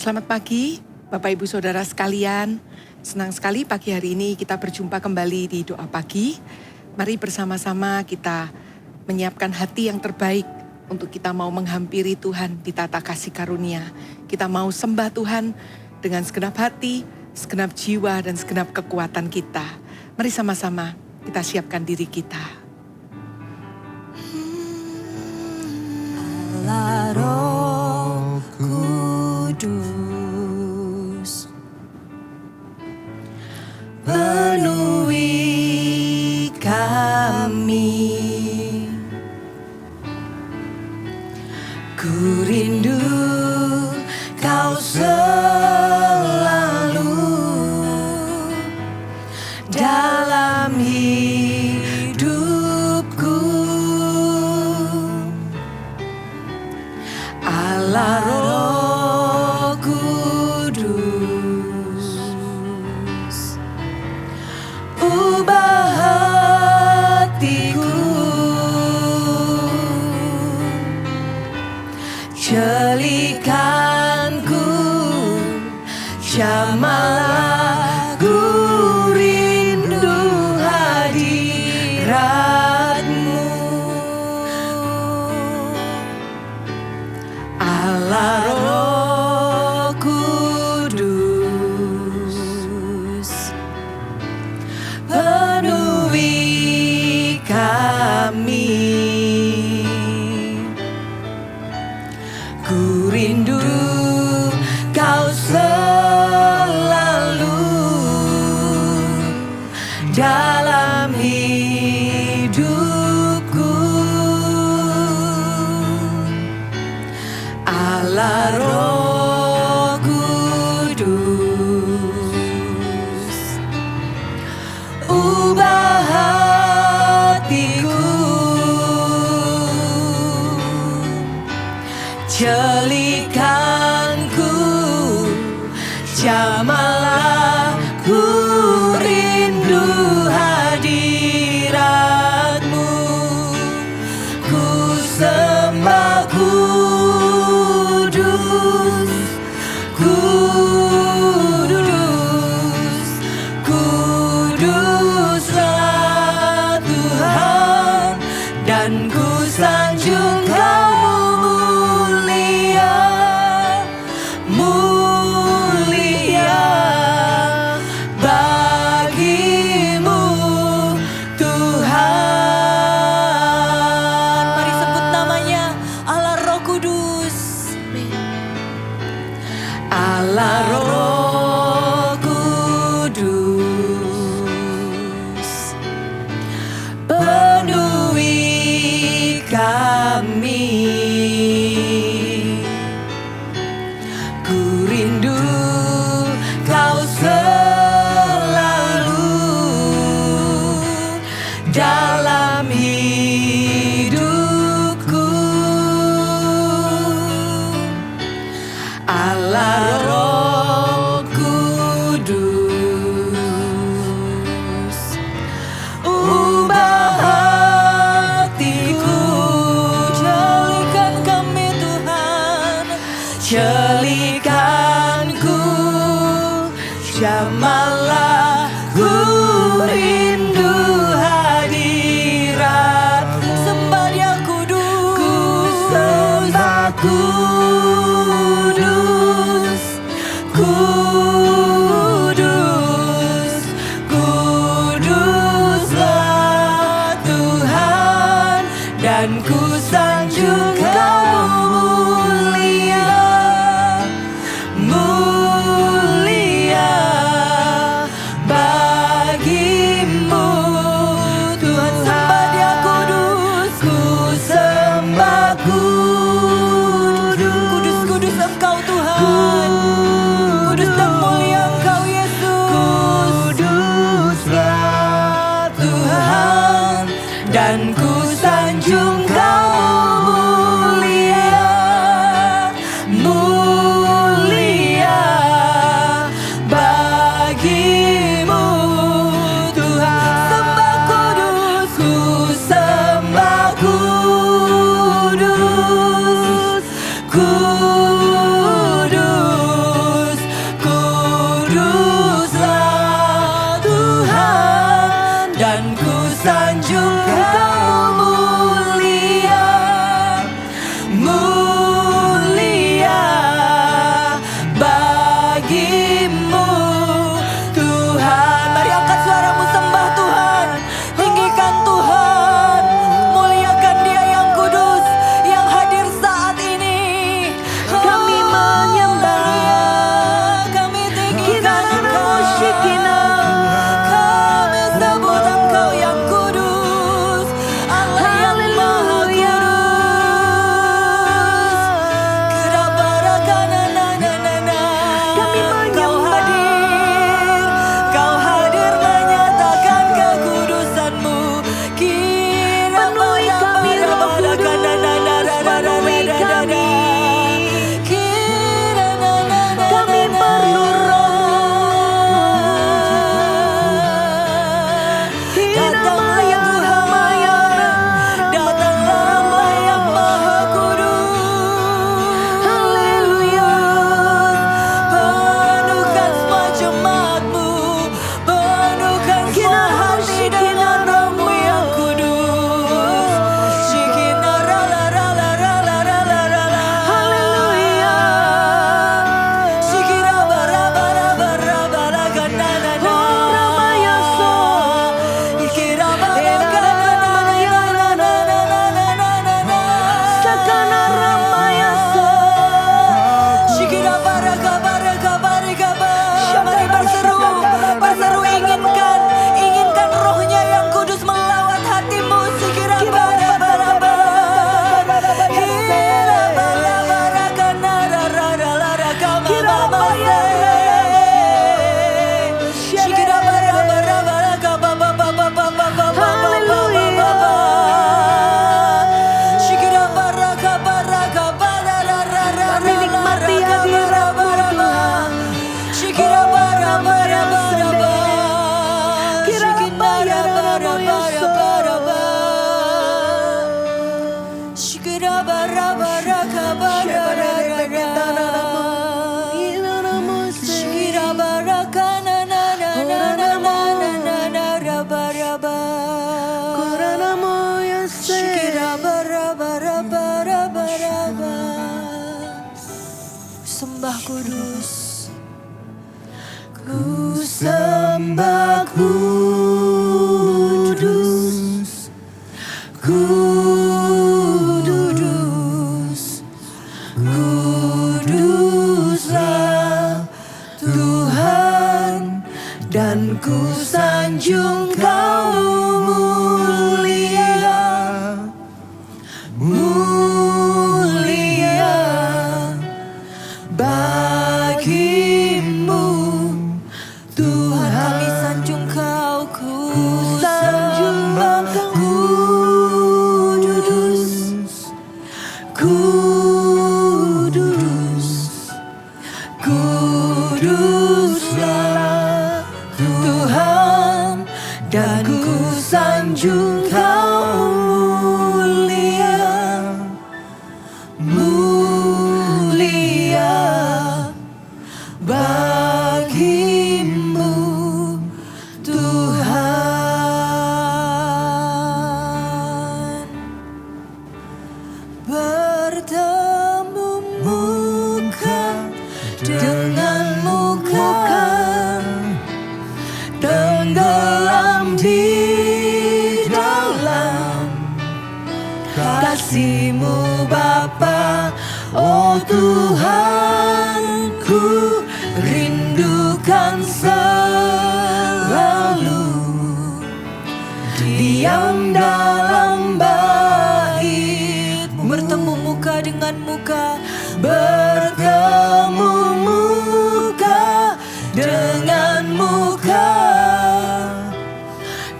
Selamat pagi, Bapak Ibu Saudara sekalian. Senang sekali pagi hari ini kita berjumpa kembali di doa pagi. Mari bersama-sama kita menyiapkan hati yang terbaik untuk kita mau menghampiri Tuhan di tata kasih karunia. Kita mau sembah Tuhan dengan segenap hati, segenap jiwa, dan segenap kekuatan kita. Mari sama-sama kita siapkan diri kita. Allah Roh Kudus, penuhi kami. Ku rindu Kau selalu dalam hidupku. Allah Roh Kudus, ubah hatiku, jadikanku jamalah, ku rindu hadirat-Mu. Allah Roh Kudus, penuhi kami. Ku rindu Kau selalu dalam hidupku. Allah Roh Kudus, ubah hatiku, jadikanku jamalah, ku rindu hadirat-Mu. Ku sembah Kudus, Kudus, Kuduslah Tuhan, dan ku sanjung Kau mulia, mulia bagi-Mu Tuhan. Mari sebut namanya, Allah Roh Kudus. Allah Roh Kudus, penuhi kami. Ku rindu Kau selalu dalam hidupku. Allah Roh Kudus, ubah hatiku, jadikan kami Tuhan, jadikanku jamalah, ku rindu hadirat-Mu. Sembah Dia kudus, ku sembah kudus, kudus, kuduslah Tuhan, dan ku sanjung Kau mulia, mulia bagi-Mu Tuhan. Sembah Dia kudus, ku sembah kudus, kudus, kudus Engkau Tuhan, kudus dan mulia Engkau Yesus. Kuduslah Tuhan, dan ku sanjung Kau mulia, mulia bagi-Mu Tuhan. Sembah kudus, ku sembah kudus, kudus. Shikira bara bara bara bara bara. Sembah kudus. Ku sembah kudus. Kudus. Kuduslah Tuhan, dan ku sanjung Kau mulia, mulia bagimu Tuhan. Kami sanjung Kau, ku sembah kudus, kudus, kuduslah Tuhan, dan ku sanjung Kau mulia, mulia bagimu Tuhan. Bertemu muka dengan muka, tenggelam di dalam kasih-Mu Bapa. Oh Tuhan, ku rindukan selalu diam dalam bait-Mu. Bertemu muka dengan muka, bertemu muka dengan muka,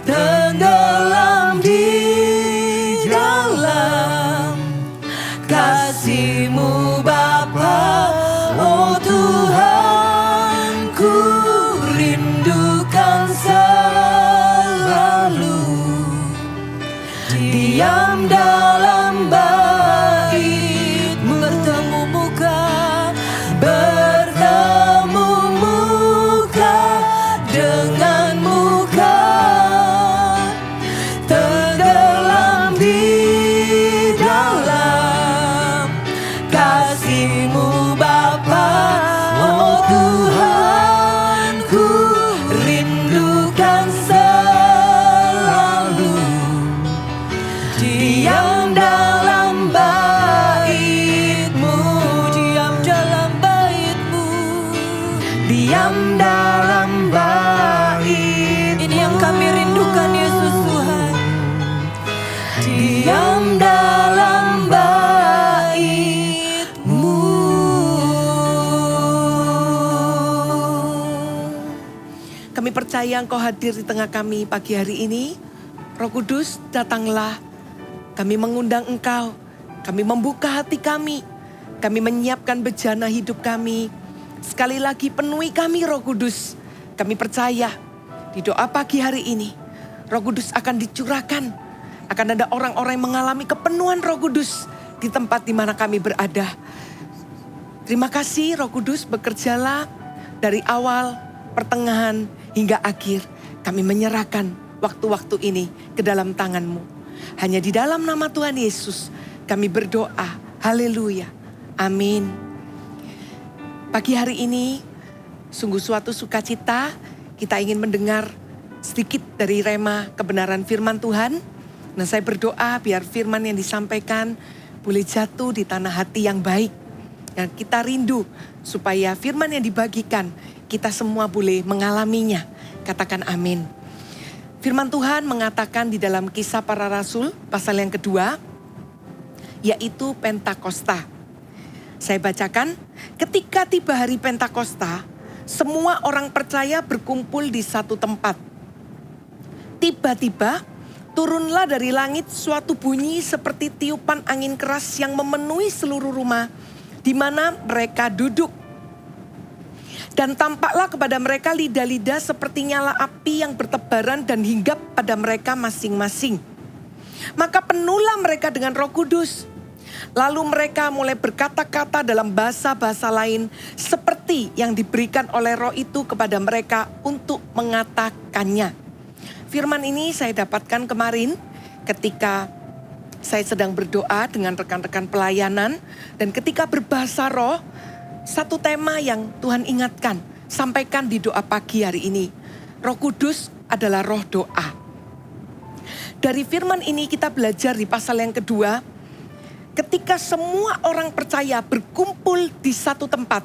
tenggelam di dalam kasih-Mu Bapa. Oh Tuhan, ku rindukan selalu diam dalam bait-Mu. Bertemu muka, bertemu muka dengan muka, tenggelam di dalam kasih-Mu Bapa. Oh Tuhan, ku rindukan selalu diam dalam bait-Mu, diam dalam bait-Mu, diam dalam bait-Mu. Ini yang kami rindukan Yesus Tuhan, diam dalam bait-Mu. Kami percaya Engkau hadir di tengah kami pagi hari ini. Roh Kudus, datanglah. Kami mengundang Engkau. Kami membuka hati kami. Kami menyiapkan bejana hidup kami. Sekali lagi penuhi kami Roh Kudus. Kami percaya di doa pagi hari ini, Roh Kudus akan dicurahkan. Akan ada orang-orang yang mengalami kepenuhan Roh Kudus di tempat di mana kami berada. Terima kasih Roh Kudus, bekerjalah dari awal, pertengahan, hingga akhir. Kami menyerahkan waktu-waktu ini ke dalam tangan-Mu. Hanya di dalam nama Tuhan Yesus kami berdoa. Haleluya. Amin. Pagi hari ini sungguh suatu sukacita. Kita ingin mendengar sedikit dari rema kebenaran firman Tuhan. Nah, saya berdoa biar firman yang disampaikan boleh jatuh di tanah hati yang baik. Dan kita rindu supaya firman yang dibagikan kita semua boleh mengalaminya. Katakan amin. Firman Tuhan mengatakan di dalam Kisah Para Rasul pasal yang kedua, yaitu Pentakosta. Saya bacakan, ketika tiba hari Pentakosta, semua orang percaya berkumpul di satu tempat. Tiba-tiba turunlah dari langit suatu bunyi seperti tiupan angin keras yang memenuhi seluruh rumah di mana mereka duduk. Dan tampaklah kepada mereka lidah-lidah seperti nyala api yang bertebaran dan hinggap pada mereka masing-masing. Maka penuhlah mereka dengan Roh Kudus. Lalu mereka mulai berkata-kata dalam bahasa-bahasa lain seperti yang diberikan oleh Roh itu kepada mereka untuk mengatakannya. firman ini saya dapatkan kemarin ketika saya sedang berdoa dengan rekan-rekan pelayanan. Dan ketika berbahasa roh, satu tema yang Tuhan ingatkan, sampaikan di doa pagi hari ini. Roh Kudus adalah roh doa. Dari firman ini kita belajar di pasal yang kedua, ketika semua orang percaya berkumpul di satu tempat.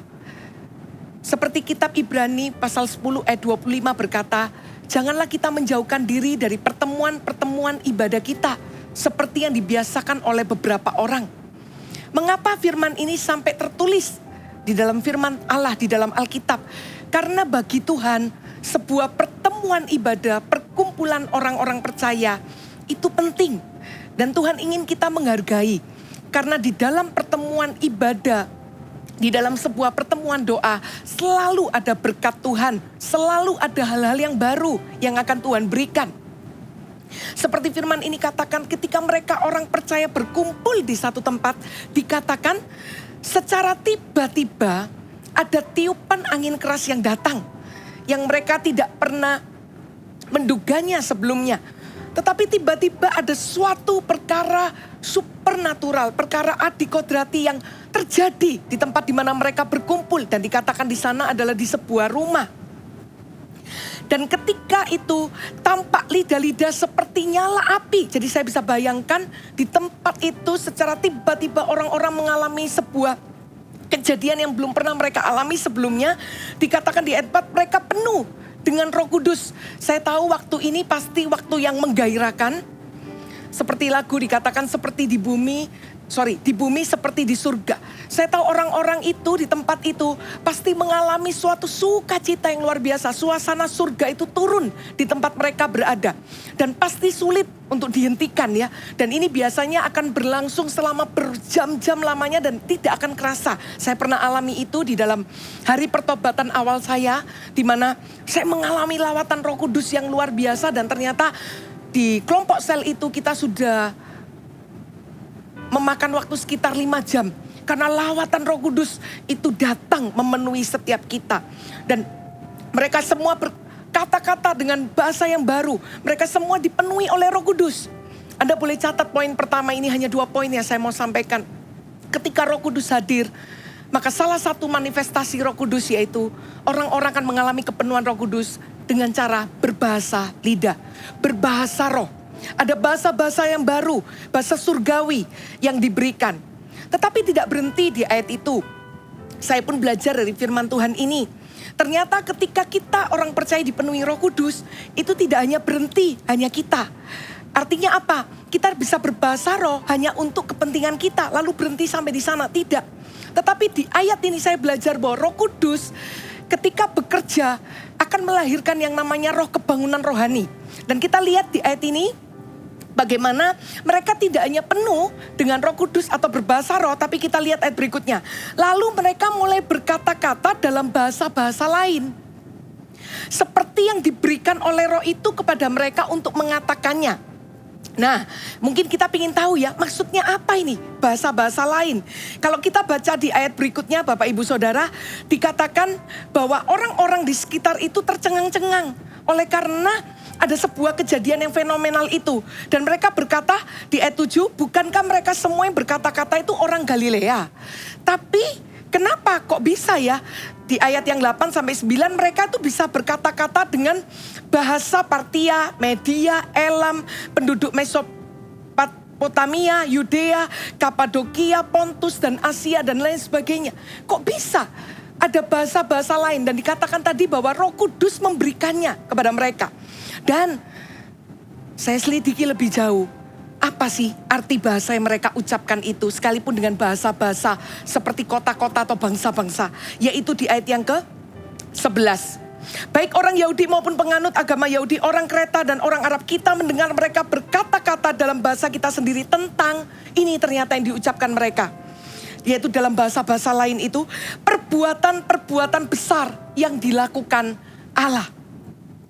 Seperti kitab Ibrani pasal 10 ayat 25 berkata, janganlah kita menjauhkan diri dari pertemuan-pertemuan ibadah kita, seperti yang dibiasakan oleh beberapa orang. Mengapa firman ini sampai tertulis di dalam firman Allah, di dalam Alkitab? Karena bagi Tuhan, sebuah pertemuan ibadah, perkumpulan orang-orang percaya, itu penting. Dan Tuhan ingin kita menghargai. Karena di dalam pertemuan ibadah, di dalam sebuah pertemuan doa, selalu ada berkat Tuhan, selalu ada hal-hal yang baru yang akan Tuhan berikan. Seperti firman ini katakan, ketika mereka orang percaya berkumpul di satu tempat, dikatakan secara tiba-tiba ada tiupan angin keras yang datang, yang mereka tidak pernah menduganya sebelumnya. Tetapi tiba-tiba ada suatu perkara supernatural, perkara adikodrati yang terjadi di tempat di mana mereka berkumpul. Dan dikatakan di sana adalah di sebuah rumah. Dan ketika itu tampak lidah-lidah seperti nyala api. Jadi saya bisa bayangkan di tempat itu secara tiba-tiba orang-orang mengalami sebuah kejadian yang belum pernah mereka alami sebelumnya. Dikatakan di ayat 4 mereka penuh dengan Roh Kudus. Saya tahu waktu ini pasti waktu yang menggairahkan. Seperti lagu dikatakan seperti di bumi seperti di surga. Saya tahu orang-orang itu di tempat itu pasti mengalami suatu sukacita yang luar biasa. Suasana surga itu turun di tempat mereka berada. Dan pasti sulit untuk dihentikan ya. Dan ini biasanya akan berlangsung selama berjam-jam lamanya dan tidak akan kerasa. Saya pernah alami itu di dalam hari pertobatan awal saya, di mana saya mengalami lawatan Roh Kudus yang luar biasa. Dan ternyata di kelompok sel itu kita sudah memakan waktu sekitar 5 jam. Karena lawatan Roh Kudus itu datang memenuhi setiap kita. Dan mereka semua berkata-kata dengan bahasa yang baru. Mereka semua dipenuhi oleh Roh Kudus. Anda boleh catat poin pertama, ini hanya 2 poin yang saya mau sampaikan. Ketika Roh Kudus hadir, maka salah satu manifestasi Roh Kudus yaitu orang-orang akan mengalami kepenuhan Roh Kudus dengan cara berbahasa lidah, berbahasa roh. Ada bahasa-bahasa yang baru, bahasa surgawi yang diberikan. Tetapi tidak berhenti di ayat itu. Saya pun belajar dari firman Tuhan ini. Ternyata ketika kita orang percaya dipenuhi Roh Kudus, itu tidak hanya berhenti, hanya kita. Artinya apa? Kita bisa berbahasa roh hanya untuk kepentingan kita, lalu berhenti sampai di sana. Tidak. Tetapi di ayat ini saya belajar bahwa Roh Kudus ketika bekerja akan melahirkan yang namanya roh kebangunan rohani. Dan kita lihat di ayat ini, bagaimana mereka tidak hanya penuh dengan Roh Kudus atau berbahasa roh, tapi kita lihat ayat berikutnya. Lalu mereka mulai berkata-kata dalam bahasa-bahasa lain. Seperti yang diberikan oleh roh itu kepada mereka untuk mengatakannya. Nah, mungkin kita ingin tahu ya, maksudnya apa ini bahasa-bahasa lain? Kalau kita baca di ayat berikutnya Bapak Ibu Saudara, dikatakan bahwa orang-orang di sekitar itu tercengang-cengang. Oleh karena ada sebuah kejadian yang fenomenal itu. Dan mereka berkata di ayat 7, bukankah mereka semua yang berkata-kata itu orang Galilea? Tapi kenapa kok bisa ya? Di ayat yang 8 sampai 9 mereka tuh bisa berkata-kata dengan bahasa Partia, Media, Elam, penduduk Mesopotamia, Yudea, Kapadokia, Pontus dan Asia dan lain sebagainya. Kok bisa ada bahasa-bahasa lain? Dan dikatakan tadi bahwa Roh Kudus memberikannya kepada mereka. Dan saya selidiki lebih jauh. Apa sih arti bahasa yang mereka ucapkan itu? Sekalipun dengan bahasa-bahasa seperti kota-kota atau bangsa-bangsa. Yaitu di ayat yang ke-11. Baik orang Yahudi maupun penganut agama Yahudi, orang Kreta dan orang Arab, kita mendengar mereka berkata-kata dalam bahasa kita sendiri tentang ini ternyata yang diucapkan mereka. Yaitu dalam bahasa-bahasa lain itu perbuatan-perbuatan besar yang dilakukan Allah.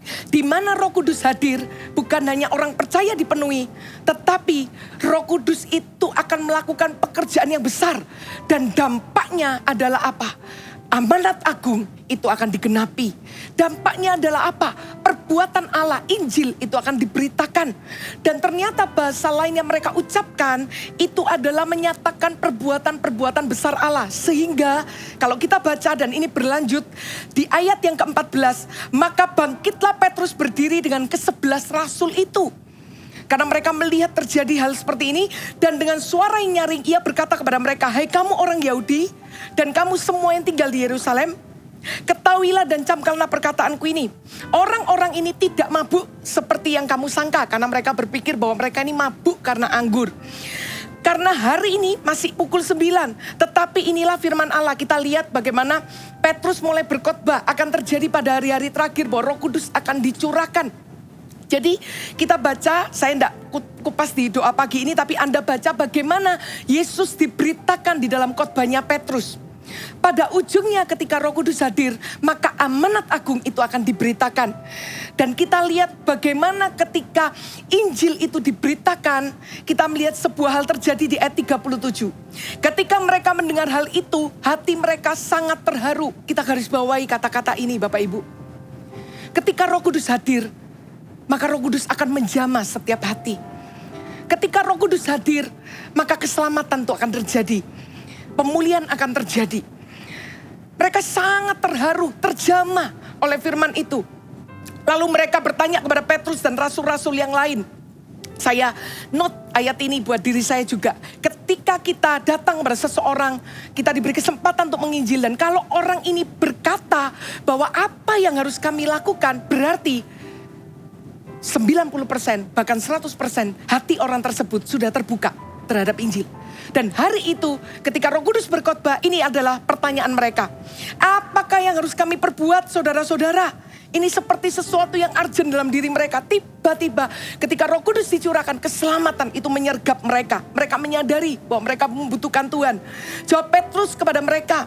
Di mana Roh Kudus hadir, bukan hanya orang percaya dipenuhi, tetapi Roh Kudus itu akan melakukan pekerjaan yang besar. Dan dampaknya adalah apa? amanat agung itu akan digenapi. Dampaknya adalah apa? Perbuatan Allah, Injil itu akan diberitakan. Dan ternyata bahasa lain yang mereka ucapkan itu adalah menyatakan perbuatan-perbuatan besar Allah. Sehingga kalau kita baca dan ini berlanjut di ayat yang ke-14. Maka bangkitlah Petrus berdiri dengan ke-11 rasul itu. Karena mereka melihat terjadi hal seperti ini. Dan dengan suara yang nyaring ia berkata kepada mereka, hai kamu orang Yahudi dan kamu semua yang tinggal di Yerusalem, ketahuilah dan camkanlah perkataanku ini. Orang-orang ini tidak mabuk seperti yang kamu sangka. Karena mereka berpikir bahwa mereka ini mabuk karena anggur. Karena hari ini masih pukul 9. Tetapi inilah firman Allah. Kita lihat bagaimana Petrus mulai berkhotbah. Akan terjadi pada hari-hari terakhir bahwa Roh Kudus akan dicurahkan. Jadi kita baca, saya tidak kupas di doa pagi ini, tapi Anda baca bagaimana Yesus diberitakan di dalam khotbahnya Petrus. Pada ujungnya ketika Roh Kudus hadir, maka amanat agung itu akan diberitakan. Dan kita lihat bagaimana ketika Injil itu diberitakan, kita melihat sebuah hal terjadi di ayat 37. Ketika mereka mendengar hal itu, hati mereka sangat terharu. Kita garis bawahi kata-kata ini Bapak Ibu. Ketika Roh Kudus hadir, maka Roh Kudus akan menjamah setiap hati. Ketika Roh Kudus hadir, maka keselamatan itu akan terjadi. Pemulihan akan terjadi. Mereka sangat terharu, terjamah oleh firman itu. Lalu mereka bertanya kepada Petrus dan rasul-rasul yang lain. Saya note ayat ini buat diri saya juga. Ketika kita datang kepada seseorang, kita diberi kesempatan untuk menginjil. Dan kalau orang ini berkata bahwa apa yang harus kami lakukan, berarti 90% bahkan 100% hati orang tersebut sudah terbuka terhadap Injil. Dan hari itu ketika Roh Kudus berkhotbah, ini adalah pertanyaan mereka. Apakah yang harus kami perbuat saudara-saudara? Ini seperti sesuatu yang urgent dalam diri mereka. Tiba-tiba ketika Roh Kudus dicurahkan, keselamatan itu menyergap mereka. Mereka menyadari bahwa mereka membutuhkan Tuhan. Jawab Petrus kepada mereka,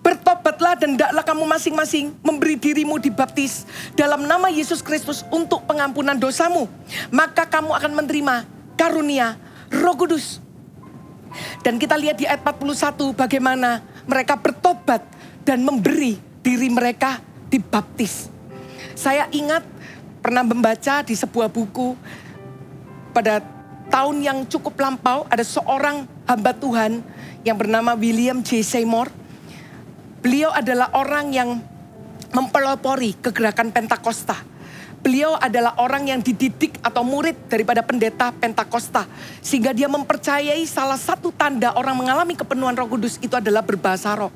bertobatlah dan hendaklah kamu masing-masing memberi dirimu dibaptis dalam nama Yesus Kristus untuk pengampunan dosamu. Maka kamu akan menerima karunia Roh Kudus. Dan kita lihat di ayat 41 bagaimana mereka bertobat dan memberi diri mereka dibaptis. Saya ingat pernah membaca di sebuah buku pada tahun yang cukup lampau, ada seorang hamba Tuhan yang bernama William J. Seymour. Beliau adalah orang yang mempelopori kegerakan Pentakosta. Beliau adalah orang yang dididik atau murid daripada pendeta Pentakosta. Sehingga dia mempercayai salah satu tanda orang mengalami kepenuhan Roh Kudus itu adalah berbahasa roh.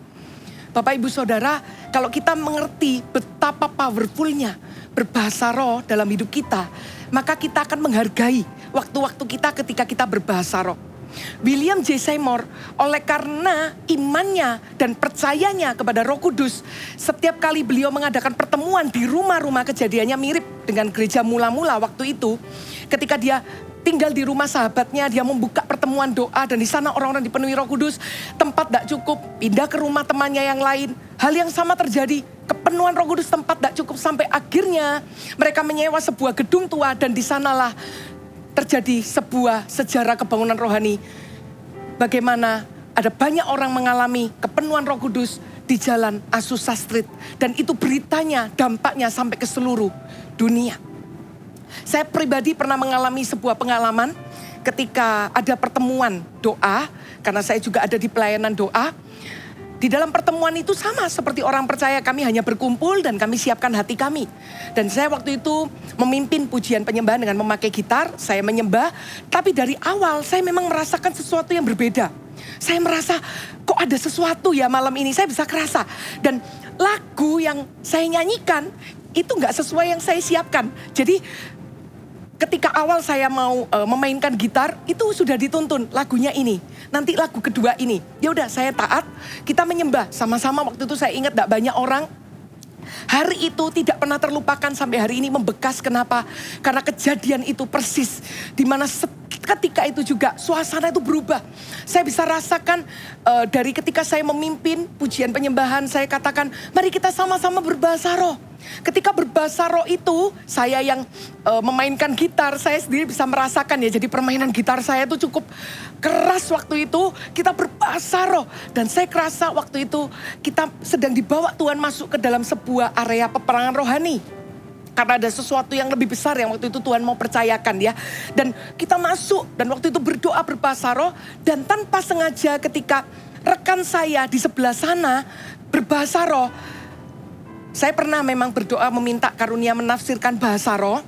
Bapak Ibu Saudara, kalau kita mengerti betapa powerfulnya berbahasa roh dalam hidup kita, maka kita akan menghargai waktu-waktu kita ketika kita berbahasa roh. William J. Seymour, oleh karena imannya dan percayanya kepada Roh Kudus, setiap kali beliau mengadakan pertemuan di rumah-rumah, kejadiannya mirip dengan gereja mula-mula waktu itu. Ketika dia tinggal di rumah sahabatnya, dia membuka pertemuan doa dan di sana orang-orang dipenuhi Roh Kudus. Tempat tidak cukup, pindah ke rumah temannya yang lain. Hal yang sama terjadi, kepenuhan Roh Kudus tempat tidak cukup sampai akhirnya mereka menyewa sebuah gedung tua dan di sanalah terjadi sebuah sejarah kebangunan rohani. Bagaimana ada banyak orang mengalami kepenuhan Roh Kudus di jalan Azusa Street. Dan itu beritanya, dampaknya sampai ke seluruh dunia. Saya pribadi pernah mengalami sebuah pengalaman ketika ada pertemuan doa. Karena saya juga ada di pelayanan doa. Di dalam pertemuan itu sama seperti orang percaya, kami hanya berkumpul dan kami siapkan hati kami. Dan saya waktu itu memimpin pujian penyembahan dengan memakai gitar, saya menyembah. Tapi dari awal saya memang merasakan sesuatu yang berbeda. Saya merasa kok ada sesuatu ya malam ini, saya bisa kerasa. Dan lagu yang saya nyanyikan itu gak sesuai yang saya siapkan. Jadi ketika awal saya mau memainkan gitar, itu sudah dituntun lagunya ini. Nanti lagu kedua ini. Ya udah saya taat, kita menyembah sama-sama. Waktu itu saya ingat tidak banyak orang. Hari itu tidak pernah terlupakan sampai hari ini membekas. Kenapa? Karena kejadian itu persis. Dimana ketika itu juga suasana itu berubah. Saya bisa rasakan dari ketika saya memimpin pujian penyembahan, saya katakan mari kita sama-sama berbahasa roh. Ketika berbahasa roh itu, saya yang memainkan gitar, saya sendiri bisa merasakan ya. Jadi permainan gitar saya itu cukup keras waktu itu. Kita berbahasa roh. Dan saya kerasa waktu itu kita sedang dibawa Tuhan masuk ke dalam sebuah area peperangan rohani. Karena ada sesuatu yang lebih besar yang waktu itu Tuhan mau percayakan ya. Dan kita masuk dan waktu itu berdoa berbahasa roh. Dan tanpa sengaja ketika rekan saya di sebelah sana berbahasa roh. Saya pernah memang berdoa meminta karunia menafsirkan bahasa roh.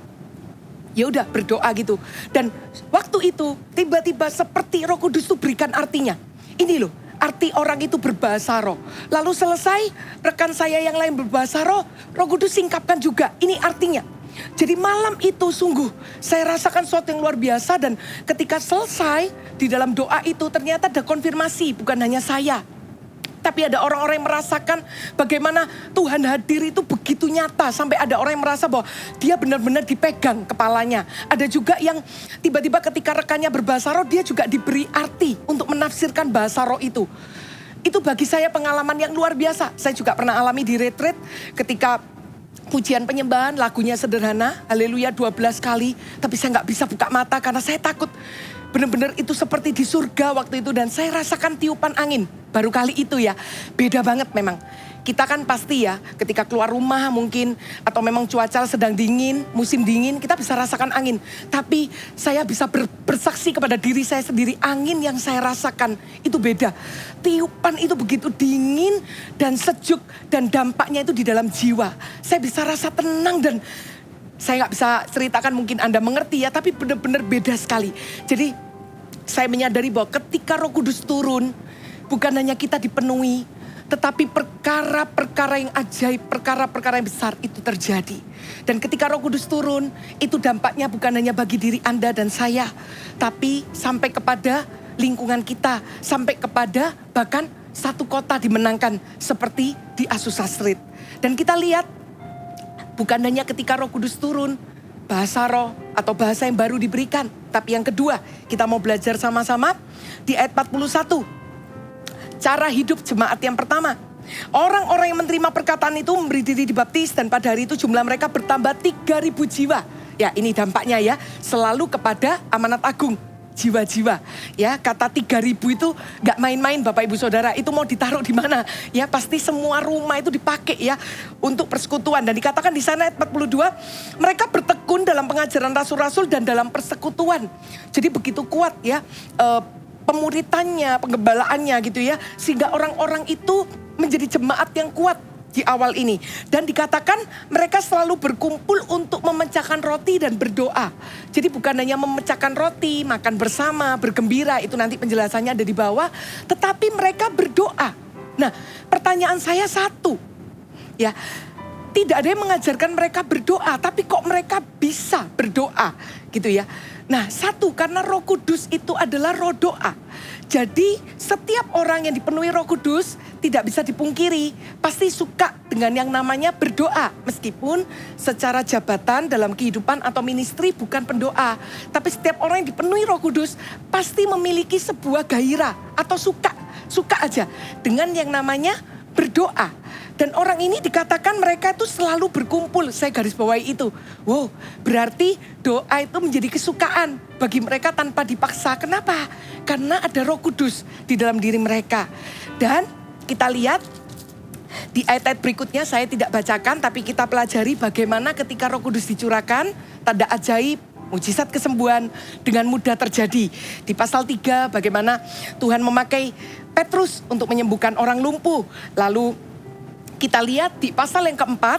Ya udah berdoa gitu. Dan waktu itu tiba-tiba seperti Roh Kudus itu berikan artinya. Ini loh, arti orang itu berbahasa roh. Lalu selesai rekan saya yang lain berbahasa roh, Roh Kudus singkapkan juga. Ini artinya. Jadi malam itu sungguh saya rasakan sesuatu yang luar biasa. Dan ketika selesai di dalam doa itu ternyata ada konfirmasi, bukan hanya saya. Tapi ada orang-orang yang merasakan bagaimana Tuhan hadir itu begitu nyata. Sampai ada orang yang merasa bahwa dia benar-benar dipegang kepalanya. Ada juga yang tiba-tiba ketika rekannya berbahasa roh, dia juga diberi arti untuk menafsirkan bahasa roh itu. Itu bagi saya pengalaman yang luar biasa. Saya juga pernah alami di retreat ketika pujian penyembahan, lagunya sederhana, haleluya 12 kali. Tapi saya gak bisa buka mata karena saya takut. Benar-benar itu seperti di surga waktu itu. Dan saya rasakan tiupan angin. Baru kali itu ya. Beda banget memang. Kita kan pasti ya ketika keluar rumah mungkin. Atau memang cuaca sedang dingin, musim dingin. Kita bisa rasakan angin. Tapi saya bisa bersaksi kepada diri saya sendiri. Angin yang saya rasakan itu beda. Tiupan itu begitu dingin dan sejuk. Dan dampaknya itu di dalam jiwa. Saya bisa rasa tenang dan saya gak bisa ceritakan, mungkin Anda mengerti ya, tapi benar-benar beda sekali. Jadi saya menyadari bahwa ketika Roh Kudus turun, bukan hanya kita dipenuhi, tetapi perkara-perkara yang ajaib, perkara-perkara yang besar itu terjadi. Dan ketika Roh Kudus turun, itu dampaknya bukan hanya bagi diri Anda dan saya, tapi sampai kepada lingkungan kita, sampai kepada bahkan satu kota dimenangkan seperti di Azusa Street. Dan kita lihat, bukan hanya ketika Roh Kudus turun, bahasa roh atau bahasa yang baru diberikan. Tapi yang kedua, kita mau belajar sama-sama di ayat 41. Cara hidup jemaat yang pertama. Orang-orang yang menerima perkataan itu memberi diri dibaptis dan pada hari itu jumlah mereka bertambah 3.000 jiwa. Ya ini dampaknya ya, selalu kepada amanat agung. Jiwa-jiwa ya, kata 3.000 itu gak main-main Bapak Ibu Saudara, itu mau ditaruh di mana ya, pasti semua rumah itu dipakai ya untuk persekutuan. Dan dikatakan di sana ayat 42, mereka bertekun dalam pengajaran rasul-rasul dan dalam persekutuan. Jadi begitu kuat ya pemuritannya, penggembalaannya gitu ya, sehingga orang-orang itu menjadi jemaat yang kuat di awal ini. Dan dikatakan mereka selalu berkumpul untuk memecahkan roti dan berdoa. Jadi bukan hanya memecahkan roti, makan bersama, bergembira, itu nanti penjelasannya ada di bawah. Tetapi mereka berdoa. Nah, pertanyaan saya satu. Ya, tidak ada yang mengajarkan mereka berdoa, tapi kok mereka bisa berdoa gitu ya. Nah, satu, karena Roh Kudus itu adalah roh doa. Jadi setiap orang yang dipenuhi Roh Kudus tidak bisa dipungkiri, pasti suka dengan yang namanya berdoa. Meskipun secara jabatan dalam kehidupan atau ministry bukan pendoa. Tapi setiap orang yang dipenuhi Roh Kudus pasti memiliki sebuah gairah atau suka aja dengan yang namanya berdoa. Dan orang ini dikatakan mereka itu selalu berkumpul. Saya garis bawahi itu. Wow, berarti doa itu menjadi kesukaan bagi mereka tanpa dipaksa. Kenapa? Karena ada Roh Kudus di dalam diri mereka. Dan kita lihat di ayat-ayat berikutnya, saya tidak bacakan, tapi kita pelajari bagaimana ketika Roh Kudus dicurahkan, tanda ajaib, mujizat kesembuhan dengan mudah terjadi. Di pasal 3 bagaimana Tuhan memakai Petrus untuk menyembuhkan orang lumpuh. Lalu kita lihat di pasal yang keempat,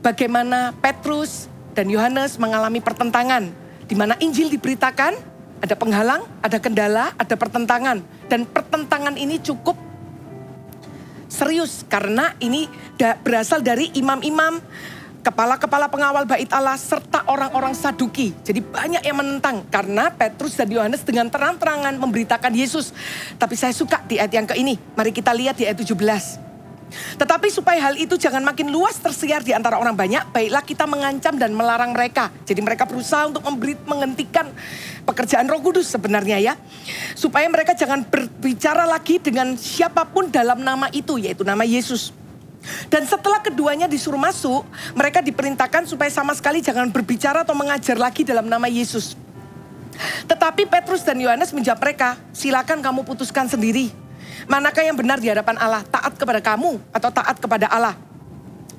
bagaimana Petrus dan Yohanes mengalami pertentangan. Di mana Injil diberitakan, ada penghalang, ada kendala, ada pertentangan. Dan pertentangan ini cukup serius karena ini berasal dari imam-imam, kepala-kepala pengawal bait Allah, serta orang-orang Saduki. Jadi banyak yang menentang karena Petrus dan Yohanes dengan terang-terangan memberitakan Yesus. Tapi saya suka di ayat yang ke ini. Mari kita lihat di ayat 17. Tetapi supaya hal itu jangan makin luas tersiar di antara orang banyak, baiklah kita mengancam dan melarang mereka. Jadi mereka berusaha untuk menghentikan pekerjaan Roh Kudus sebenarnya ya. Supaya mereka jangan berbicara lagi dengan siapapun dalam nama itu, yaitu nama Yesus. Dan setelah keduanya disuruh masuk, mereka diperintahkan supaya sama sekali jangan berbicara atau mengajar lagi dalam nama Yesus. Tetapi Petrus dan Yohanes menjawab mereka, silakan kamu putuskan sendiri. Manakah yang benar di hadapan Allah, taat kepada kamu atau taat kepada Allah?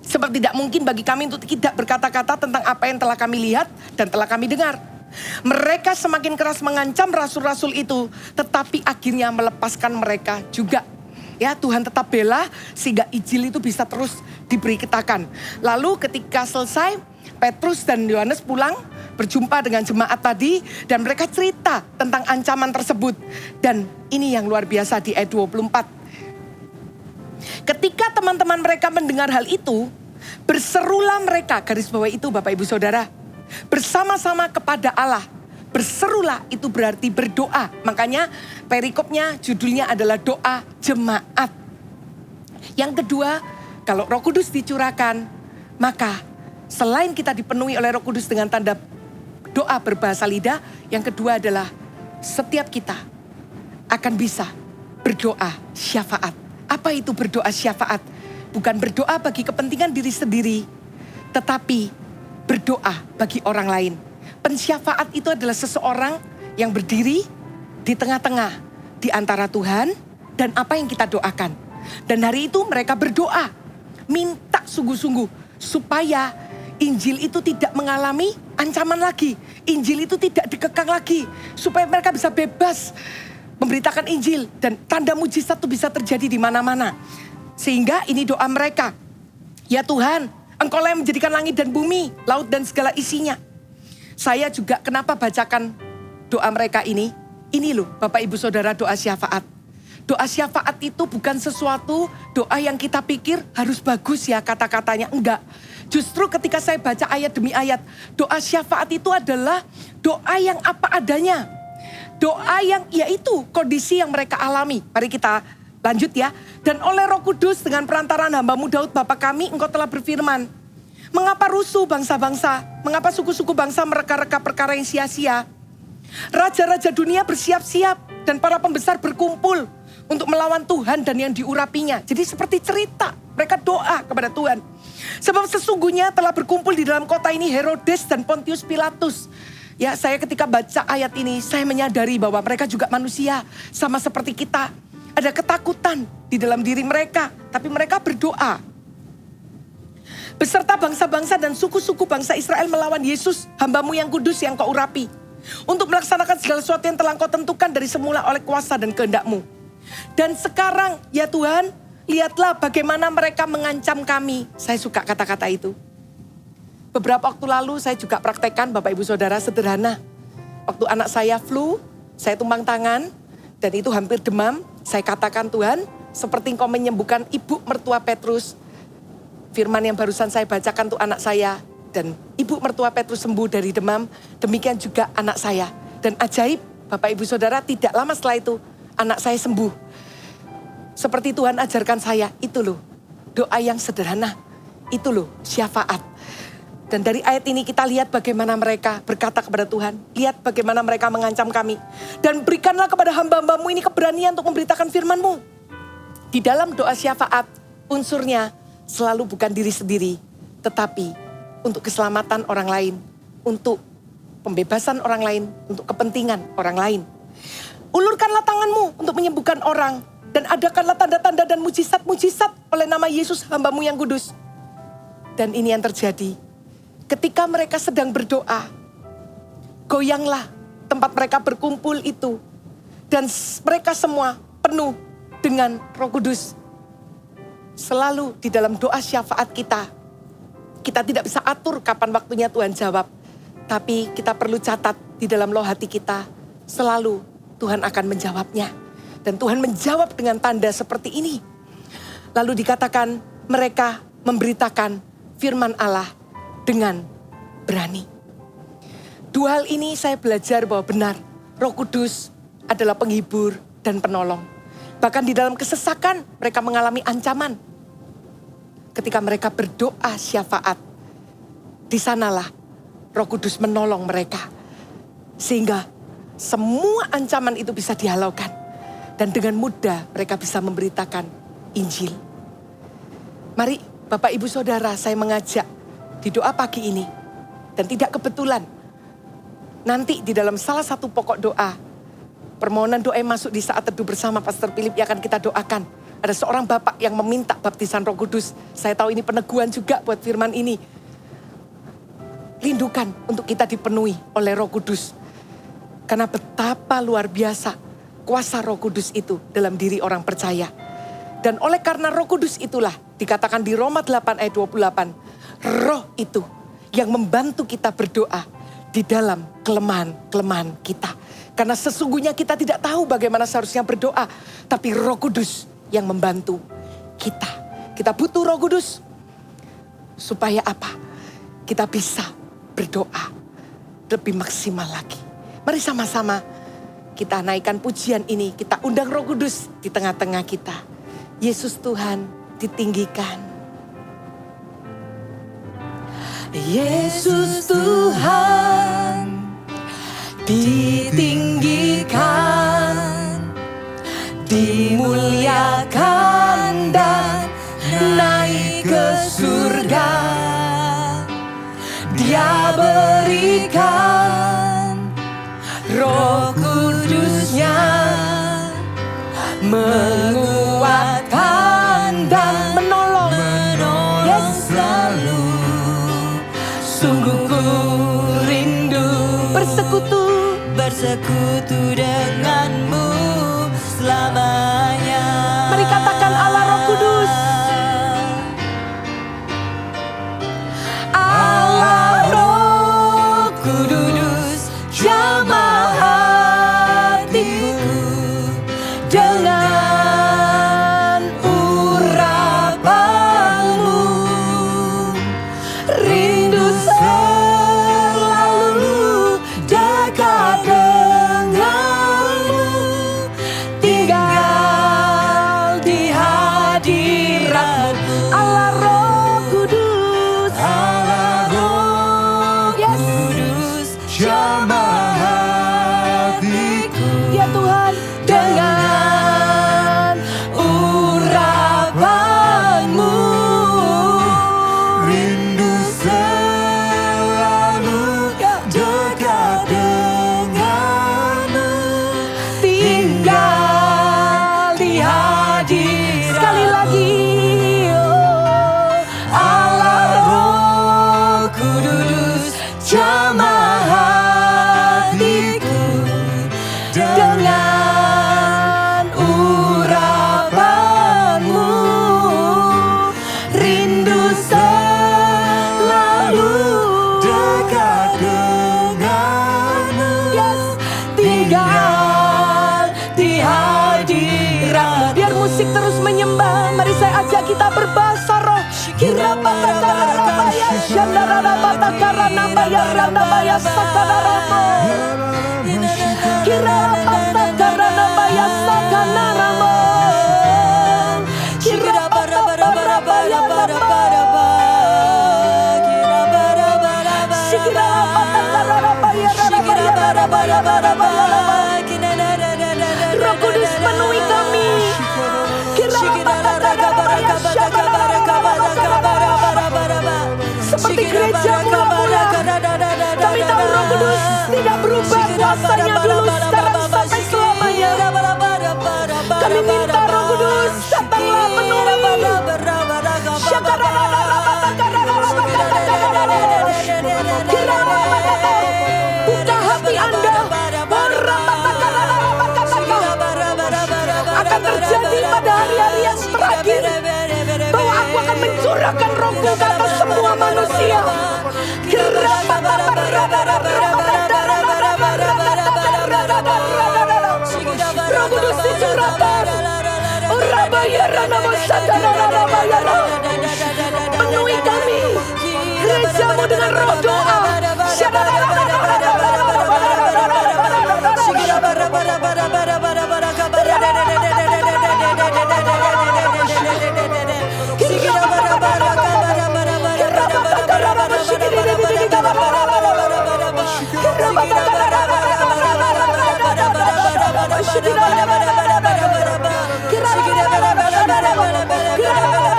Sebab tidak mungkin bagi kami untuk tidak berkata-kata tentang apa yang telah kami lihat dan telah kami dengar. Mereka semakin keras mengancam rasul-rasul itu, tetapi akhirnya melepaskan mereka juga. Ya, Tuhan tetap bela sehingga Injil itu bisa terus diberitakan. Lalu ketika selesai, Petrus dan Yohanes pulang berjumpa dengan jemaat tadi dan mereka cerita tentang ancaman tersebut. Dan ini yang luar biasa di ayat 24. Ketika teman-teman mereka mendengar hal itu, berserulah mereka, garis bawah itu Bapak Ibu Saudara, bersama-sama kepada Allah. Berserulah itu berarti berdoa. Makanya perikopnya judulnya adalah doa jemaat. Yang kedua, kalau Roh Kudus dicurahkan, maka selain kita dipenuhi oleh Roh Kudus dengan tanda doa berbahasa lidah, yang kedua adalah setiap kita akan bisa berdoa syafaat. Apa itu berdoa syafaat? Bukan berdoa bagi kepentingan diri sendiri, tetapi berdoa bagi orang lain. Pensyafaat itu adalah seseorang yang berdiri di tengah-tengah di antara Tuhan dan apa yang kita doakan. Dan hari itu mereka berdoa, minta sungguh-sungguh supaya Injil itu tidak mengalami ancaman lagi. Injil itu tidak dikekang lagi, supaya mereka bisa bebas memberitakan Injil dan tanda mujizat itu bisa terjadi di mana-mana. Sehingga ini doa mereka, ya Tuhan, Engkaulah yang menjadikan langit dan bumi, laut dan segala isinya. Saya juga kenapa bacakan doa mereka ini? Ini loh Bapak Ibu Saudara, doa syafaat. Doa syafaat itu bukan sesuatu doa yang kita pikir harus bagus ya kata-katanya. Enggak. Justru ketika saya baca ayat demi ayat, doa syafaat itu adalah doa yang apa adanya. Doa yang yaitu kondisi yang mereka alami. Mari kita lanjut ya. Dan oleh Roh Kudus dengan perantaraan hamba-Mu Daud Bapa kami, Engkau telah berfirman, mengapa rusuh bangsa-bangsa? Mengapa suku-suku bangsa mereka-reka perkara yang sia-sia? Raja-raja dunia bersiap-siap dan para pembesar berkumpul untuk melawan Tuhan dan yang diurapinya. Jadi seperti cerita, mereka doa kepada Tuhan. Sebab sesungguhnya telah berkumpul di dalam kota ini Herodes dan Pontius Pilatus. Ya, saya ketika baca ayat ini, saya menyadari bahwa mereka juga manusia, sama seperti kita. Ada ketakutan di dalam diri mereka, tapi mereka berdoa. Beserta bangsa-bangsa dan suku-suku bangsa Israel melawan Yesus, hamba-Mu yang kudus yang Kau urapi. Untuk melaksanakan segala sesuatu yang telah Kau tentukan dari semula oleh kuasa dan kehendak-Mu. Dan sekarang, ya Tuhan, lihatlah bagaimana mereka mengancam kami. Saya suka kata-kata itu. Beberapa waktu lalu saya juga praktekkan Bapak Ibu Saudara sederhana. Waktu anak saya flu, saya tumpang tangan dan itu hampir demam. Saya katakan, Tuhan, seperti Engkau menyembuhkan ibu mertua Petrus. Firman yang barusan saya bacakan untuk anak saya. Dan ibu mertua Petrus sembuh dari demam. Demikian juga anak saya. Dan ajaib, Bapak Ibu Saudara, tidak lama setelah itu anak saya sembuh. Seperti Tuhan ajarkan saya, itu loh doa yang sederhana. Itu loh syafaat. Dan dari ayat ini kita lihat bagaimana mereka berkata kepada Tuhan. Lihat bagaimana mereka mengancam kami. Dan berikanlah kepada hamba-Hambamu ini keberanian untuk memberitakan firman-Mu. Di dalam doa syafaat, unsurnya selalu bukan diri sendiri, tetapi untuk keselamatan orang lain, untuk pembebasan orang lain, untuk kepentingan orang lain. Ulurkanlah tangan-Mu untuk menyembuhkan orang, dan adakanlah tanda-tanda dan mujizat-mujizat oleh nama Yesus hamba-Mu yang kudus. Dan ini yang terjadi. Ketika mereka sedang berdoa, goyanglah tempat mereka berkumpul itu. Dan mereka semua penuh dengan Roh Kudus. Selalu di dalam doa syafaat kita tidak bisa atur kapan waktunya Tuhan jawab. Tapi kita perlu catat di dalam loh hati kita, selalu Tuhan akan menjawabnya. Dan Tuhan menjawab dengan tanda seperti ini. Lalu dikatakan mereka memberitakan firman Allah dengan berani. Dua hal ini saya belajar bahwa benar, Roh Kudus adalah penghibur dan penolong. Bahkan di dalam kesesakan mereka mengalami ancaman. Ketika mereka berdoa syafaat, di sanalah Roh Kudus menolong mereka. Sehingga semua ancaman itu bisa dihalaukan. Dan dengan mudah mereka bisa memberitakan Injil. Mari Bapak Ibu Saudara, saya mengajak di doa pagi ini, dan tidak kebetulan nanti di dalam salah satu pokok doa, permohonan doa yang masuk di saat teduh bersama Pastor Philip yang akan kita doakan. Ada seorang Bapak yang meminta baptisan Roh Kudus. Saya tahu ini peneguhan juga buat firman ini. Rindukan untuk kita dipenuhi oleh Roh Kudus. Karena betapa luar biasa kuasa Roh Kudus itu dalam diri orang percaya. Dan oleh karena Roh Kudus itulah dikatakan di Roma 8 ayat 28. Roh itu yang membantu kita berdoa di dalam kelemahan-kelemahan kita. Karena sesungguhnya kita tidak tahu bagaimana seharusnya berdoa. Tapi Roh Kudus yang membantu kita. Kita butuh Roh Kudus. Supaya apa? Kita bisa berdoa lebih maksimal lagi. Mari sama-sama kita naikkan pujian ini. Kita undang Roh Kudus di tengah-tengah kita. Yesus Tuhan ditinggikan. Yesus Tuhan ditinggikan, dimuliakan dan naik ke surga. Dia berikan Roh Kudus-Nya, menguatkan dan menolong selalu. Sungguh ku rindu bersekutu denganmu selamanya. Mari katakan Allah Roh Kudus. Allah Roh Kudus, jamah hatiku dengan urapanmu. Rindu selalu dekat denganmu, tinggal di hadiratmu. Allah Roh Kudus, Allah Roh Kudus, jamah hatiku. Ya Tuhan, Dengan urapanmu, rindu selalu dekat denganmu, tinggal di hadirat. sekali lagi. Allah Roh Kudus, jamah hatiku dengan urapanmu. Rindu selalu dekat denganmu, tinggal di hadirat. Biar musik terus menyembah. Mari saya ajak kita berbahasa roh. Kira patakarabaya, shandarabatakarabaya, randabaya, sakararamo. Kira patakarabaya, sakanaramo. Kira patakarabaya, Sikira patakarabaya, Roh Kudus penuhi kami. Seperti gereja mula-mula, kami tahu Roh Kudus tidak berubah kuasanya dulu, sekarang sampai selamanya. Kami minta Roh Kudus datanglah penuhi. Buka hati Anda. Akan terjadi pada hari-hari yang terakhir bahwa aku akan mencurahkan rohku ke atas semua manusia. Roh Kudus dicurahkan. Penuhi kami, gerejamu dengan roh doa.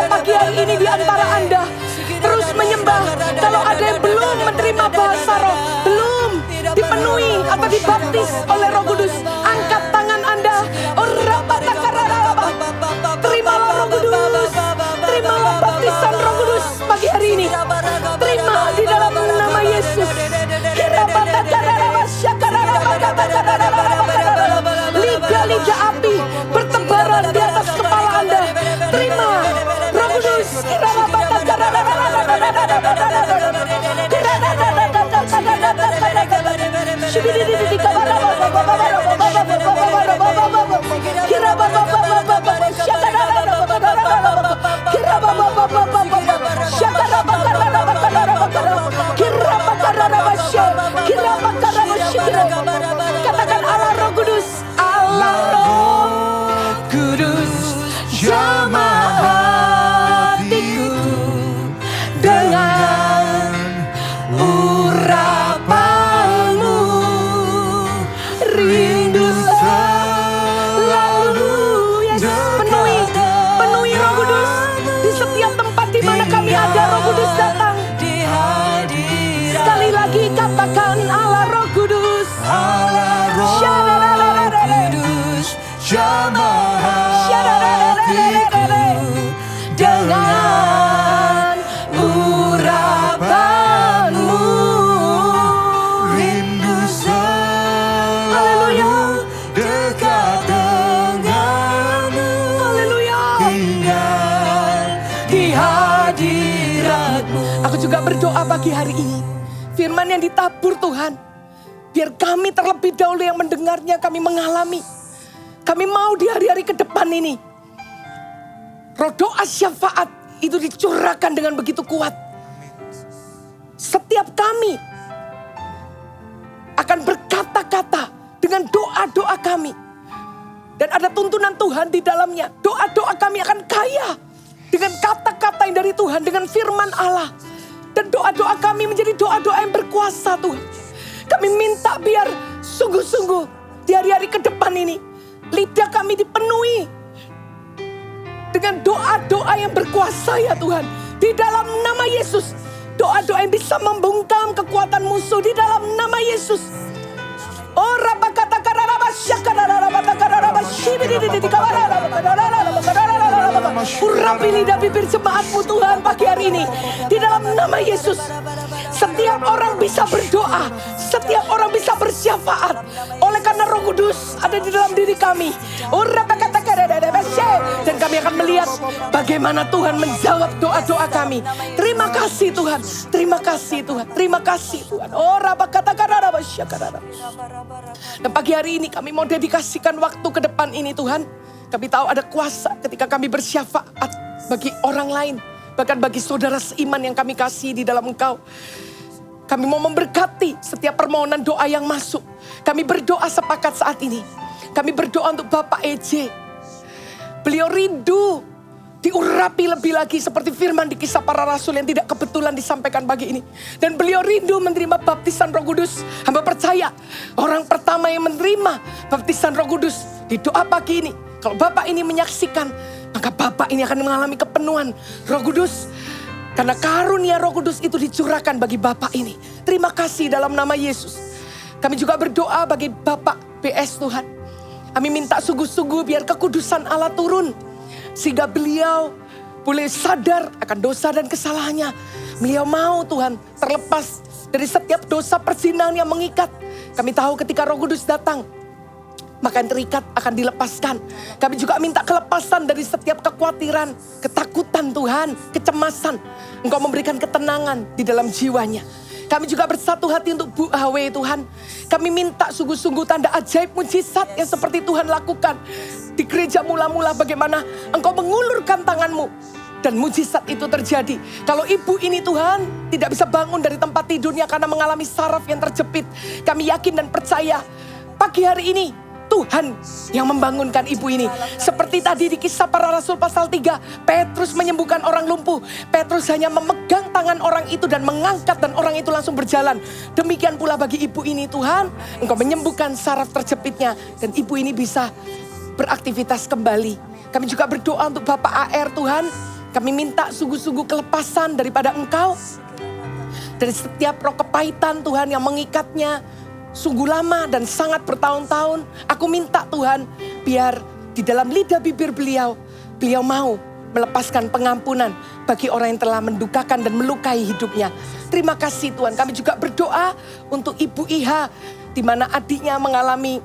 Pagi hari ini di atau dibaptis oleh Roh Kudus, angkat tangan Anda. Terimalah Roh Kudus, terimalah baptisan Roh Kudus pagi hari ini. Terima di dalam nama Yesus. Liga-liga api bertebaran di atas kepala Anda. Terima Roh Kudus. Katakan Allah Roh Kudus, Allah Roh Kudus, jamah hatiku dengan urapanmu, rindu selalu. Yesus, penuhi Roh Kudus di setiap tempat di mana kami ada. Roh Kudus datang. Sekali lagi katakan Allah Roh Kudus, Allah Roh Kudus, jamah hatiku dengan urapanmu, rindu selalu dekat denganmu, haleluya, tinggal di hadiratmu. Aku juga berdoa pagi hari ini, firman yang ditabur Tuhan, biar kami terlebih dahulu yang mendengarnya, kami mengalami. Kami mau di hari-hari ke depan ini, roh doa syafaat itu dicurahkan dengan begitu kuat. Setiap kami akan berkata-kata dengan doa-doa kami. Dan ada tuntunan Tuhan di dalamnya. Doa-doa kami akan kaya dengan kata-kata yang dari Tuhan, dengan firman Allah. Dan doa-doa kami menjadi doa-doa yang berkuasa Tuhan. Kami minta biar sungguh-sungguh di hari-hari ke depan ini, lidah kami dipenuhi dengan doa-doa yang berkuasa ya Tuhan. Di dalam nama Yesus. Doa-doa yang bisa membungkam kekuatan musuh di dalam nama Yesus. Oh rabakata kararaba syakararaba takararaba urapi lidah bibir jemaatmu Tuhan pagi hari ini. Di dalam nama Yesus. Setiap orang bisa berdoa, setiap orang bisa bersyafaat. Oleh karena Roh Kudus ada di dalam diri kami. Dan kami akan melihat bagaimana Tuhan menjawab doa-doa kami. Terima kasih Tuhan, terima kasih Tuhan, terima kasih Tuhan. Oh dan pagi hari ini kami mau dedikasikan waktu ke depan ini Tuhan. Kami tahu ada kuasa ketika kami bersyafaat bagi orang lain. Bahkan bagi saudara seiman yang kami kasih di dalam Engkau. Kami mau memberkati setiap permohonan doa yang masuk. Kami berdoa sepakat saat ini. Kami berdoa untuk Bapak EJ. Beliau rindu diurapi lebih lagi seperti firman di Kisah Para Rasul yang tidak kebetulan disampaikan pagi ini. Dan beliau rindu menerima baptisan Roh Kudus. Hamba percaya orang pertama yang menerima baptisan Roh Kudus di doa pagi ini. Kalau Bapak ini menyaksikan, maka Bapak ini akan mengalami kepenuhan Roh Kudus. Karena karunia Roh Kudus itu dicurahkan bagi Bapak ini. Terima kasih dalam nama Yesus. Kami juga berdoa bagi Bapak BS Tuhan. Kami minta sungguh-sungguh biar kekudusan Allah turun. Sehingga beliau boleh sadar akan dosa dan kesalahannya. Beliau mau Tuhan terlepas dari setiap dosa perzinahan yang mengikat. Kami tahu ketika Roh Kudus datang, maka yang terikat akan dilepaskan. Kami juga minta kelepasan dari setiap kekhawatiran, ketakutan Tuhan, kecemasan. Engkau memberikan ketenangan di dalam jiwanya. Kami juga bersatu hati untuk Bu Hawe Tuhan. Kami minta sungguh-sungguh tanda ajaib mujizat yang seperti Tuhan lakukan. Di gereja mula-mula bagaimana Engkau mengulurkan tanganmu. Dan mujizat itu terjadi. Kalau ibu ini Tuhan tidak bisa bangun dari tempat tidurnya karena mengalami saraf yang terjepit. Kami yakin dan percaya pagi hari ini Tuhan yang membangunkan ibu ini. Seperti tadi di Kisah Para Rasul pasal 3. Petrus menyembuhkan orang lumpuh. Petrus hanya memegang tangan orang itu dan mengangkat dan orang itu langsung berjalan. Demikian pula bagi ibu ini Tuhan. Engkau menyembuhkan saraf terjepitnya. Dan ibu ini bisa beraktivitas kembali. Kami juga berdoa untuk Bapak AR Tuhan. Kami minta sungguh-sungguh kelepasan daripada Engkau. Dari setiap roh kepahitan Tuhan yang mengikatnya. sungguh lama dan sangat bertahun-tahun. Aku minta Tuhan, biar di dalam lidah bibir beliau mau melepaskan pengampunan bagi orang yang telah mendukakan dan melukai hidupnya. Terima kasih Tuhan. Kami juga berdoa untuk Ibu Iha, di mana adiknya mengalami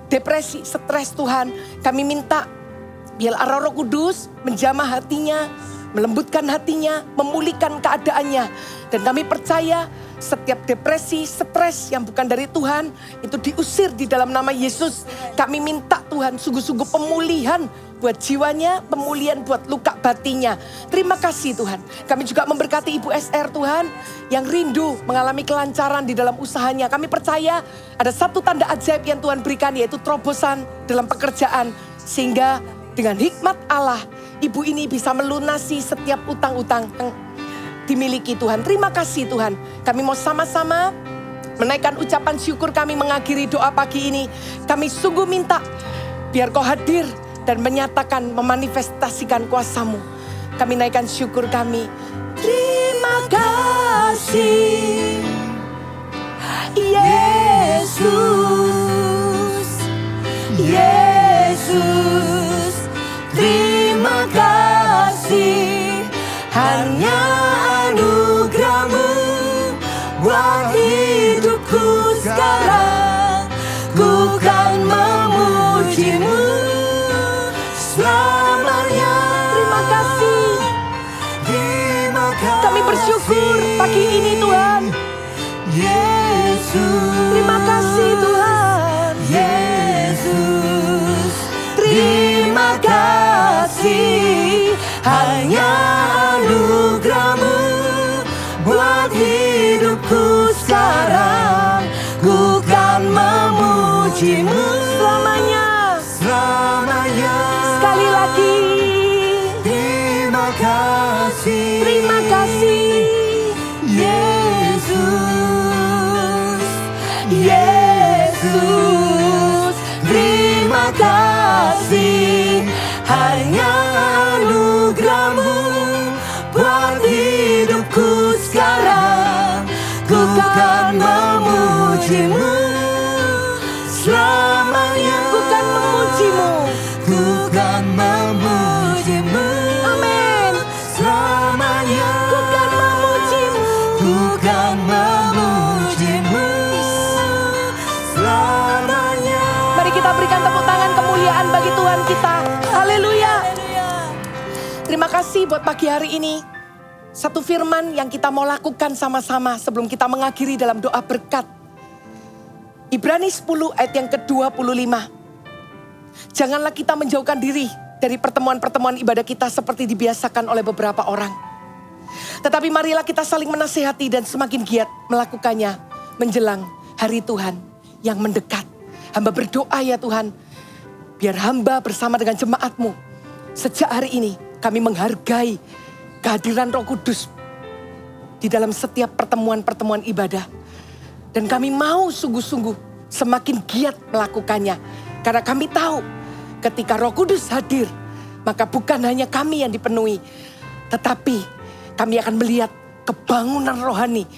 depresi, stres Tuhan. Kami minta biar arah Roh Kudus menjamah hatinya, melembutkan hatinya, memulihkan keadaannya. Dan kami percaya setiap depresi, stres yang bukan dari Tuhan, itu diusir di dalam nama Yesus. Kami minta Tuhan sungguh-sungguh pemulihan buat jiwanya, pemulihan buat luka batinnya. Terima kasih Tuhan. Kami juga memberkati Ibu SR Tuhan, yang rindu mengalami kelancaran di dalam usahanya. Kami percaya ada satu tanda ajaib yang Tuhan berikan, yaitu terobosan dalam pekerjaan. Sehingga dengan hikmat Allah, ibu ini bisa melunasi setiap utang-utang yang dimiliki Tuhan. Terima kasih Tuhan. Kami mau sama-sama menaikkan ucapan syukur kami mengakhiri doa pagi ini. Kami sungguh minta biar Kau hadir dan menyatakan, memanifestasikan kuasa-Mu. Kami naikkan syukur kami. Terima kasih Yesus, Yesus. Terima kasih, hanya anugerah-Mu buat hidupku sekarang. Ku kan memuji-Mu selamanya. Terima kasih. Kami bersyukur pagi ini Tuhan. Yesus. Terima kasih Tuhan. Yesus. Terima kasih, Hanya anugerah-Mu buat hidupku sekarang. Ku kan memuji-Mu selamanya. selamanya. Sekali lagi, Terima kasih. terima kasih Yesus. Yesus. Terima kasih, hanya anugerah-Mu buat hidupku sekarang. Ku kan memuji-Mu selamanya. Ku kan memuji-Mu. Ku kan memuji-Mu Amin. selamanya. Ku kan memuji-Mu. Ku kan memuji-Mu selamanya. Mari kita berikan tepuk tangan kemuliaan bagi Tuhan kita. Haleluya. Terima kasih buat pagi hari ini. Satu firman yang kita mau lakukan sama-sama sebelum kita mengakhiri dalam doa berkat. Ibrani 10 ayat yang ke-25. Janganlah kita menjauhkan diri dari pertemuan-pertemuan ibadah kita seperti dibiasakan oleh beberapa orang. Tetapi marilah kita saling menasihati dan semakin giat melakukannya menjelang hari Tuhan yang mendekat. Hamba berdoa ya Tuhan, biar hamba bersama dengan jemaat-Mu sejak hari ini kami menghargai kehadiran Roh Kudus di dalam setiap pertemuan-pertemuan ibadah. Dan kami mau sungguh-sungguh semakin giat melakukannya. Karena kami tahu ketika Roh Kudus hadir, maka bukan hanya kami yang dipenuhi, tetapi kami akan melihat kebangunan rohani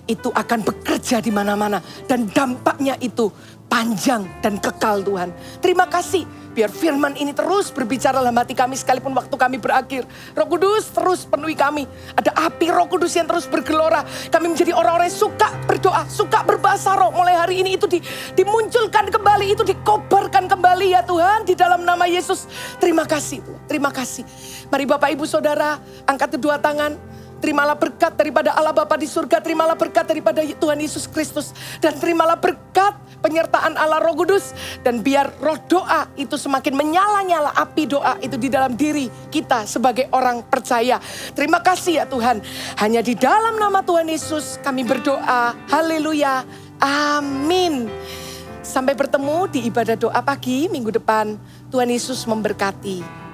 itu akan bekerja di mana-mana. Dan dampaknya itu panjang dan kekal Tuhan. Terima kasih. Biar firman ini terus berbicara dalam hati kami sekalipun waktu kami berakhir. Roh Kudus terus penuhi kami. Ada api Roh Kudus yang terus bergelora. Kami menjadi orang-orang yang suka berdoa, suka berbahasa roh. Mulai hari ini itu dimunculkan kembali, itu dikobarkan kembali ya Tuhan. Di dalam nama Yesus. Terima kasih Tuhan. Terima kasih. Mari Bapak Ibu Saudara angkat kedua tangan. Terimalah berkat daripada Allah Bapa di surga. Terimalah berkat daripada Tuhan Yesus Kristus. Dan terimalah berkat penyertaan Allah Roh Kudus. Dan biar roh doa itu semakin menyala-nyala api doa itu di dalam diri kita sebagai orang percaya. Terima kasih ya Tuhan. Hanya di dalam nama Tuhan Yesus kami berdoa. Haleluya. Amin. Sampai bertemu di ibadah doa pagi minggu depan. Tuhan Yesus memberkati.